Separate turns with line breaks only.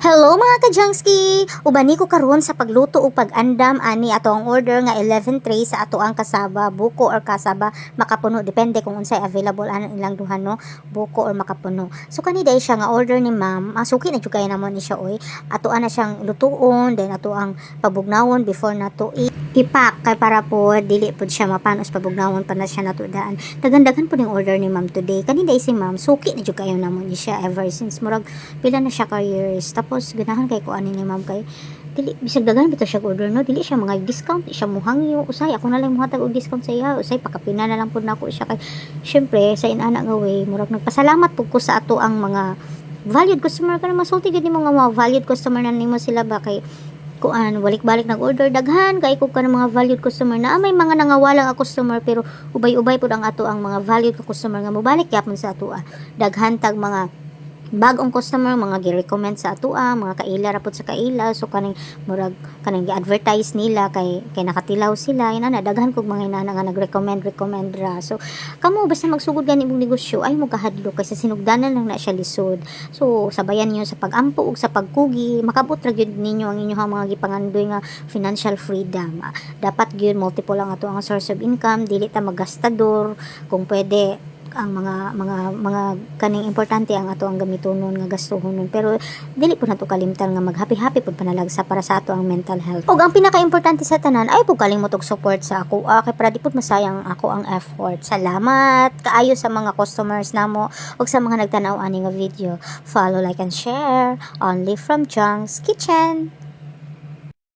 Hello mga ka-Jungski! Ubani ko karon sa pagluto o pag-andam ani ato ang order nga 11 tray sa ato ang kasaba, buko or kasaba, makapuno depende kung unsay available ana ilang duha no, buko or makapuno. So kani day siya nga order ni ma'am, masuki na jud kay namon ni siya oy. Ato ana siyang lutuon, then ato ang pabugnawon before nato ipak kay para po dili pud siya mapanos pabugnawon pa na siya natudaan. Daghan-daghan po ning order ni ma'am today. Kani day si ma'am, suki na jud kayo namon ni siya ever since murag pila na siya ka years. Tapos ganahan kay ko ani ni ma'am kay dili bisag daghan bitaw siya order no, dili siya mga discount, siya muhangyo usay ako na lang muhatag og discount sa iya, usay pakapina na lang pud nako siya kay syempre sa inana nga way murag nagpasalamat pud ko sa ato ang mga valued customer kana masulti gid nimo nga mga valued customer na nimo sila ba kay kuan balik-balik nag-order daghan kay ko kanang mga valued customer na may mga nangawalang customer pero ubay-ubay pud ang ato ang mga valued customer nga mobalik gyapon sa ato daghan tag mga bagong customer mga gi-recommend sa ato mga kaila rapod sa kaila so kaning murag kaning gi-advertise nila kay nakatilaw sila ina na daghan kog mga inana nga nag-recommend ra so kamo basta magsugod gani imong negosyo ay mo kahadlok kaysa sinugdanan lang na siya lisod so sabayan niyo sa pag-ampo ug sa pagkugi makabot ra gyud ninyo ang inyong mga gipangandoy nga financial freedom dapat gyud multiple lang ato ang source of income dili ta maggastador kung pwede ang mga kaning importante ang ato ang gamitonon nga gastuhonon pero dili po nato kalimtan nga maghappy-happy pud panalagsa para sa ato ang mental health ug ang pinaka-importante sa tanan ay pud kalimot og support sa ako kay para di pud masayang ako ang effort. Salamat kaayo sa mga customers namo ug sa mga nagtanaw ani nga video. Follow, like and share only from Jung's Kitchen.